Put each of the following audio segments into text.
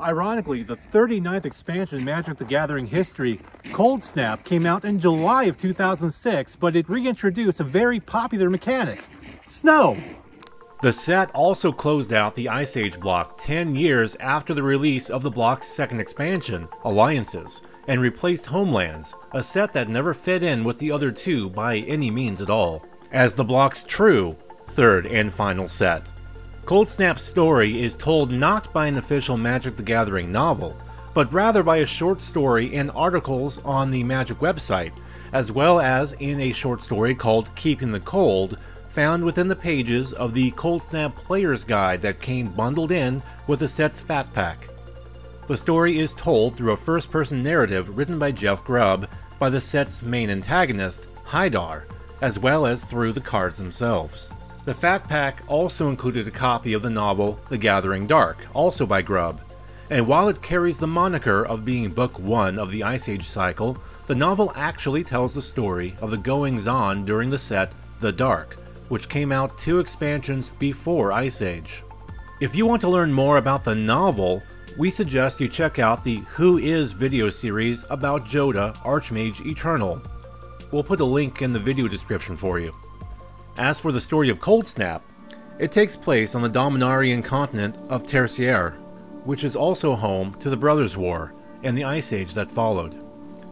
Ironically, the 39th expansion in Magic the Gathering history, Coldsnap, came out in July of 2006, but it reintroduced a very popular mechanic: snow. The set also closed out the Ice Age block 10 years after the release of the block's second expansion, Alliances, and replaced Homelands, a set that never fit in with the other two by any means at all, as the block's true third and final set. Coldsnap's story is told not by an official Magic the Gathering novel, but rather by a short story and articles on the Magic website, as well as in a short story called Keeping the Cold, found within the pages of the Coldsnap Player's Guide that came bundled in with the set's Fat Pack. The story is told through a first-person narrative written by Jeff Grubb by the set's main antagonist, Hydar, as well as through the cards themselves. The Fat Pack also included a copy of the novel The Gathering Dark, also by Grubb, and while it carries the moniker of being Book 1 of the Ice Age cycle, the novel actually tells the story of the goings-on during the set The Dark, which came out 2 expansions before Ice Age. If you want to learn more about the novel, we suggest you check out the Who Is video series about Jodah, Archmage Eternal. We'll put a link in the video description for you. As for the story of Coldsnap, it takes place on the Dominarian continent of Tertiaire, which is also home to the Brothers' War and the Ice Age that followed.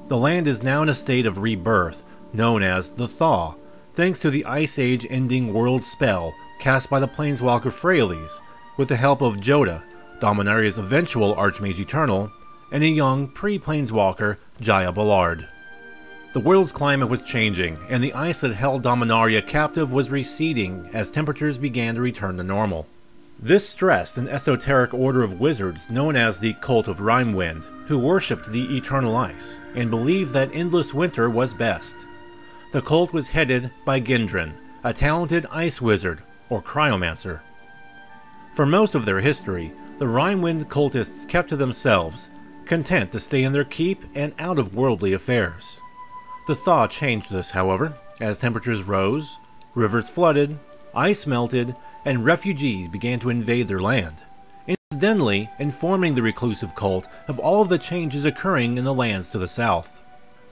The land is now in a state of rebirth, known as the Thaw, thanks to the Ice Age ending world spell cast by the Planeswalker Freyalise, with the help of Jodah, Dominaria's eventual Archmage Eternal, and a young pre-Planeswalker, Jaya Ballard. The world's climate was changing, and the ice that held Dominaria captive was receding as temperatures began to return to normal. This stressed an esoteric order of wizards known as the Cult of Rimewind, who worshipped the eternal ice, and believed that endless winter was best. The cult was headed by Gendron, a talented ice wizard, or cryomancer. For most of their history, the Rimewind cultists kept to themselves, content to stay in their keep and out of worldly affairs. The thaw changed this, however, as temperatures rose, rivers flooded, ice melted, and refugees began to invade their land, incidentally informing the reclusive cult of all of the changes occurring in the lands to the south.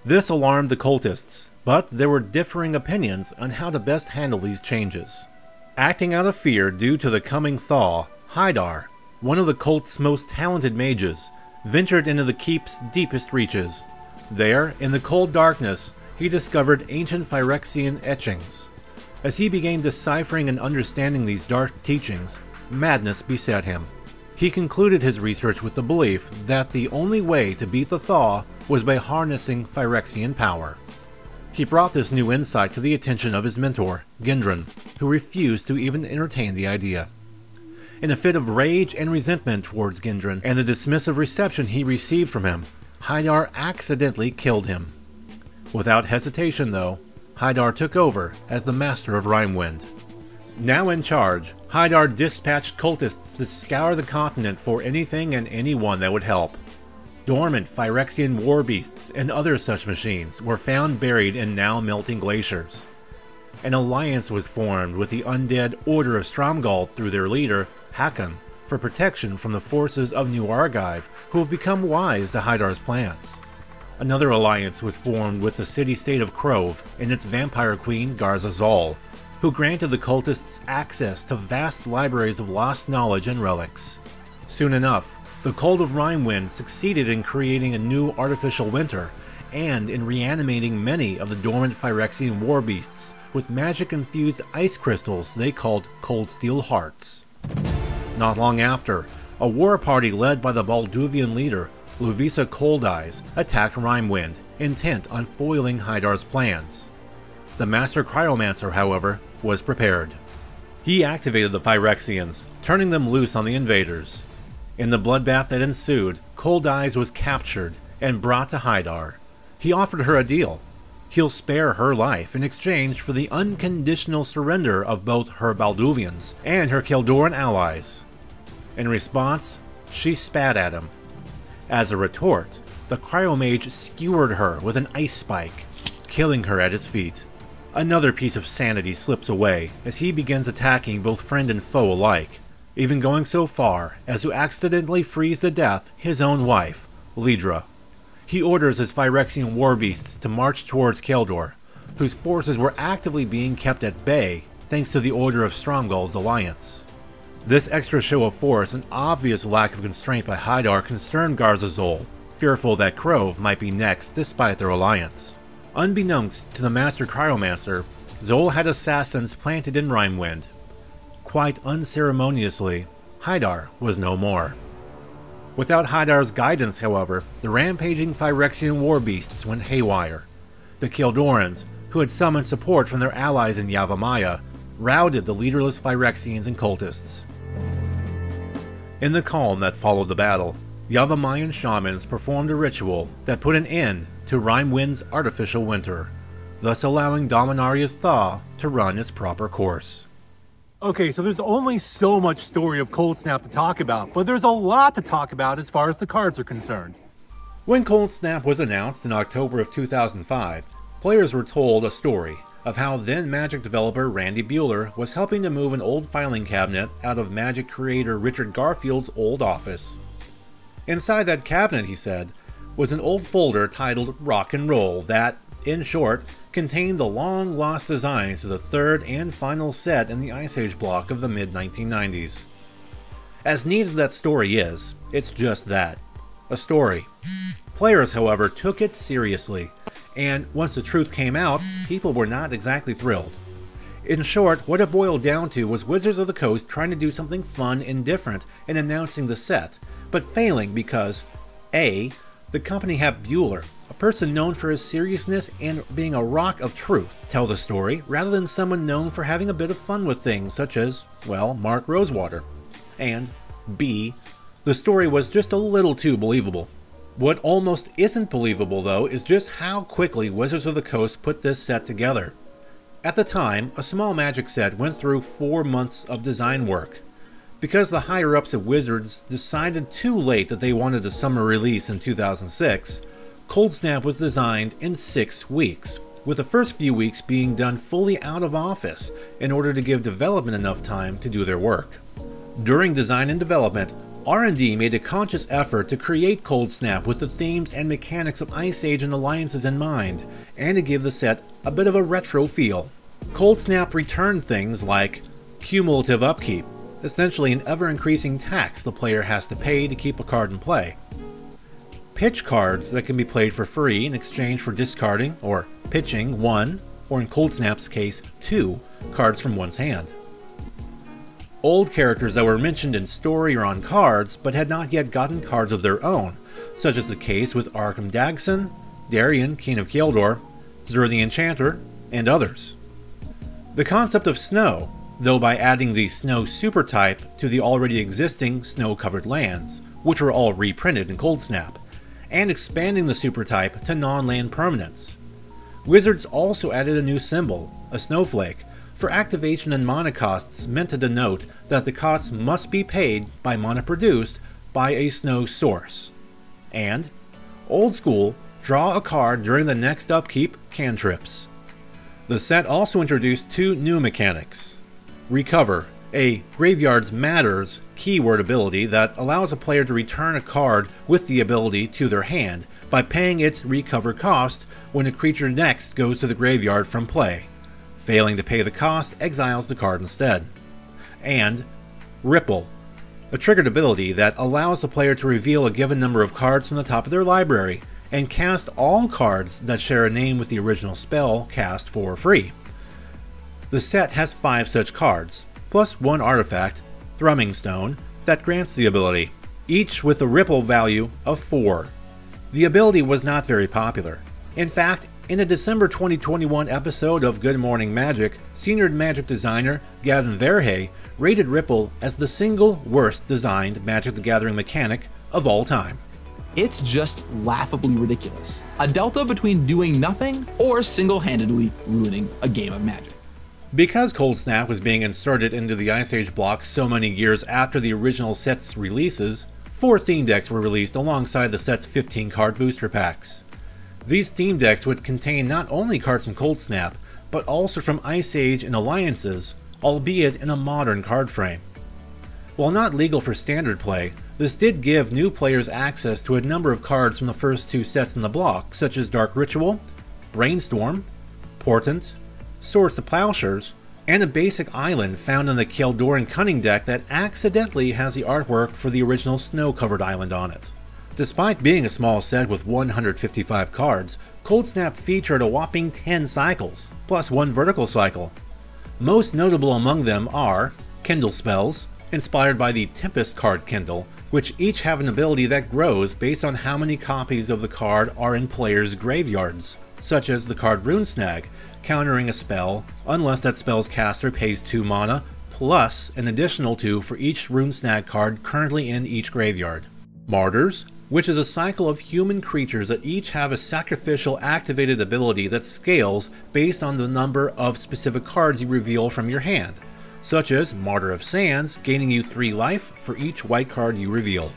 This alarmed the cultists, but there were differing opinions on how to best handle these changes. Acting out of fear due to the coming thaw, Hydar, one of the cult's most talented mages, ventured into the keep's deepest reaches. There, in the cold darkness, he discovered ancient Phyrexian etchings. As he began deciphering and understanding these dark teachings, madness beset him. He concluded his research with the belief that the only way to beat the thaw was by harnessing Phyrexian power. He brought this new insight to the attention of his mentor, Gendron, who refused to even entertain the idea. In a fit of rage and resentment towards Gendron and the dismissive reception he received from him, Hydar accidentally killed him. Without hesitation, though, Hydar took over as the master of Rimewind. Now in charge, Hydar dispatched cultists to scour the continent for anything and anyone that would help. Dormant Phyrexian war beasts and other such machines were found buried in now melting glaciers. An alliance was formed with the undead Order of Stromgald through their leader, Hakon, for protection from the forces of New Argive, who have become wise to Hydar's plans. Another alliance was formed with the city-state of Krove and its vampire queen Garza Zal, who granted the cultists access to vast libraries of lost knowledge and relics. Soon enough, the Cult of Rimewind succeeded in creating a new artificial winter, and in reanimating many of the dormant Phyrexian war beasts with magic-infused ice crystals they called Cold Steel Hearts. Not long after, a war party led by the Balduvian leader, Luvisa Coldeyes, attacked Rimewind, intent on foiling Hydar's plans. The Master Cryomancer, however, was prepared. He activated the Phyrexians, turning them loose on the invaders. In the bloodbath that ensued, Coldeyes was captured and brought to Hydar. He offered her a deal. He'll spare her life in exchange for the unconditional surrender of both her Balduvians and her Keldoran allies. In response, she spat at him. As a retort, the Cryomage skewered her with an ice spike, killing her at his feet. Another piece of sanity slips away as he begins attacking both friend and foe alike. even going so far as to accidentally freeze to death his own wife, Lidra. He orders his Phyrexian war beasts to march towards Keldor, whose forces were actively being kept at bay thanks to the Order of Stromguld's alliance. This extra show of force and obvious lack of constraint by Haidar concerned Garza Zol, fearful that Krove might be next despite their alliance. Unbeknownst to the Master Cryomancer, Zol had assassins planted in Rhinewind. Quite unceremoniously, Haidar was no more. Without Haidar's guidance, however, the rampaging Phyrexian war beasts went haywire. The Keldorans, who had summoned support from their allies in Yavimaya, routed the leaderless Phyrexians and cultists. In the calm that followed the battle, Yavimayan shamans performed a ritual that put an end to Rheinewind's artificial winter, thus allowing Dominaria's thaw to run its proper course. Okay, so there's only so much story of Coldsnap to talk about, but there's a lot to talk about as far as the cards are concerned. When Coldsnap was announced in October of 2005, players were told a story of how then Magic developer Randy Buehler was helping to move an old filing cabinet out of Magic creator Richard Garfield's old office. Inside that cabinet, he said, was an old folder titled Rock and Roll that, in short, contained the long-lost designs to the third and final set in the Ice Age block of the mid-1990s. As neat as that story is, it's just that, a story. Players, however, took it seriously, and once the truth came out, people were not exactly thrilled. In short, what it boiled down to was Wizards of the Coast trying to do something fun and different in announcing the set, but failing because A. The company had Buehler, a person known for his seriousness and being a rock of truth, tell the story rather than someone known for having a bit of fun with things such as, well, Mark Rosewater. And B. The story was just a little too believable. What almost isn't believable, though, is just how quickly Wizards of the Coast put this set together. At the time, a small Magic set went through 4 months of design work. Because the higher-ups at Wizards decided too late that they wanted a summer release in 2006, Coldsnap was designed in 6 weeks, with the first few weeks being done fully out of office in order to give development enough time to do their work. During design and development, R&D made a conscious effort to create Coldsnap with the themes and mechanics of Ice Age and Alliances in mind, and to give the set a bit of a retro feel. Coldsnap returned things like cumulative upkeep, essentially an ever-increasing tax the player has to pay to keep a card in play. Pitch cards that can be played for free in exchange for discarding or pitching 1, or in Coldsnap's case, 2 cards from one's hand. Old characters that were mentioned in story or on cards but had not yet gotten cards of their own, such as the case with Arkham Dagson, Darien, King of Keldor, Zur the Enchanter, and others. The concept of snow, though by adding the snow supertype to the already existing snow-covered lands, which were all reprinted in Coldsnap, and expanding the supertype to non-land permanents. Wizards also added a new symbol, a snowflake, for activation and mana costs meant to denote that the costs must be paid by mana produced by a snow source. And, old school, draw a card during the next upkeep cantrips. The set also introduced 2 new mechanics. Recover, a Graveyards Matters keyword ability that allows a player to return a card with the ability to their hand by paying its recover cost when a creature next goes to the graveyard from play. Failing to pay the cost, exiles the card instead. And Ripple, a triggered ability that allows the player to reveal a given number of cards from the top of their library and cast all cards that share a name with the original spell cast for free. The set has 5 such cards, plus 1 artifact, Thrumming Stone, that grants the ability, each with a Ripple value of 4. The ability was not very popular. In fact, in a December 2021 episode of Good Morning Magic, senior Magic designer Gavin Verhey rated Ripple as the single worst designed Magic the Gathering mechanic of all time. It's just laughably ridiculous. A delta between doing nothing or single-handedly ruining a game of Magic. Because Coldsnap was being inserted into the Ice Age block so many years after the original set's releases, 4 theme decks were released alongside the set's 15 card booster packs. These theme decks would contain not only cards from Coldsnap, but also from Ice Age and Alliances, albeit in a modern card frame. While not legal for standard play, this did give new players access to a number of cards from the first 2 sets in the block, such as Dark Ritual, Brainstorm, Portent, Swords to Plowshares, and a basic island found in the Keldorian Cunning deck that accidentally has the artwork for the original snow-covered island on it. Despite being a small set with 155 cards, Coldsnap featured a whopping 10 cycles, plus 1 vertical cycle. Most notable among them are Kindle spells, inspired by the Tempest card Kindle, which each have an ability that grows based on how many copies of the card are in players' graveyards, such as the card Runesnag, countering a spell unless that spell's caster pays 2 mana, plus an additional 2 for each Runesnag card currently in each graveyard. Martyrs, which is a cycle of human creatures that each have a sacrificial activated ability that scales based on the number of specific cards you reveal from your hand, such as Martyr of Sands, gaining you 3 life for each white card you reveal.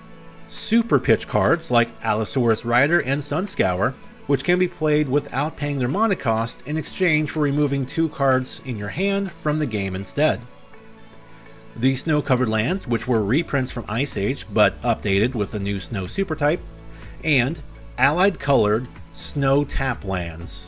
Super pitch cards like Allosaurus Rider and Sunscour, which can be played without paying their mana cost in exchange for removing 2 cards in your hand from the game instead. The Snow-Covered Lands, which were reprints from Ice Age but updated with the new Snow Super type, and Allied Colored Snow Tap Lands.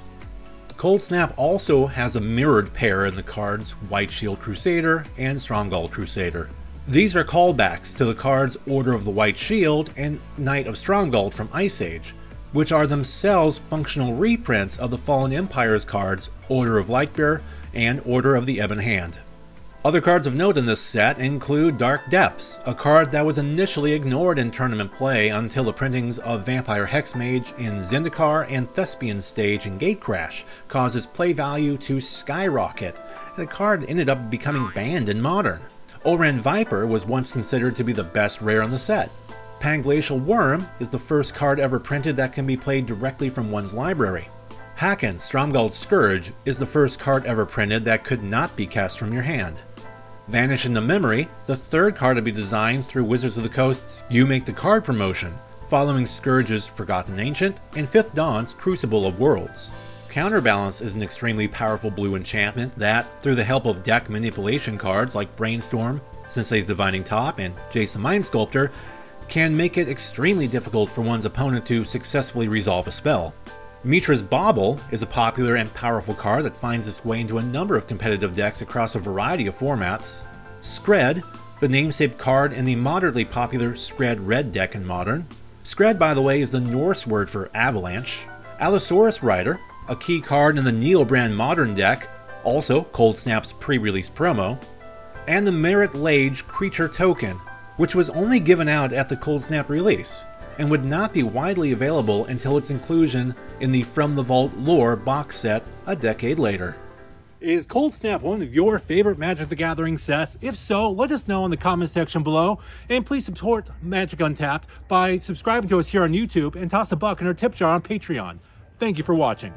Coldsnap also has a mirrored pair in the cards White Shield Crusader and Stromgald Crusader. These are callbacks to the cards Order of the White Shield and Knight of Stromgald from Ice Age, which are themselves functional reprints of the Fallen Empire's cards Order of Lightbearer and Order of the Ebon Hand. Other cards of note in this set include Dark Depths, a card that was initially ignored in tournament play until the printings of Vampire Hexmage in Zendikar and Thespian Stage in Gatecrash caused its play value to skyrocket, and the card ended up becoming banned in Modern. Oran Viper was once considered to be the best rare in the set. Panglacial Worm is the first card ever printed that can be played directly from one's library. Haken, Stromgald Scourge, is the first card ever printed that could not be cast from your hand. Vanish into Memory, the third card to be designed through Wizards of the Coast's You Make the Card promotion, following Scourge's Forgotten Ancient and Fifth Dawn's Crucible of Worlds. Counterbalance is an extremely powerful blue enchantment that, through the help of deck manipulation cards like Brainstorm, Sensei's Divining Top, and Jace the Mind Sculptor, can make it extremely difficult for one's opponent to successfully resolve a spell. Mitra's Bauble is a popular and powerful card that finds its way into a number of competitive decks across a variety of formats. Skred, the namesake card in the moderately popular Skred Red deck in Modern. Skred, by the way, is the Norse word for avalanche. Allosaurus Rider, a key card in the Neobrand Modern deck, also Coldsnap's pre-release promo. And the Merit Lage Creature Token, which was only given out at the Coldsnap release, and would not be widely available until its inclusion in the From the Vault Lore box set a decade later. Is Coldsnap one of your favorite Magic the Gathering sets? If so, let us know in the comment section below, and please support Magic Untapped by subscribing to us here on YouTube and toss a buck in our tip jar on Patreon. Thank you for watching.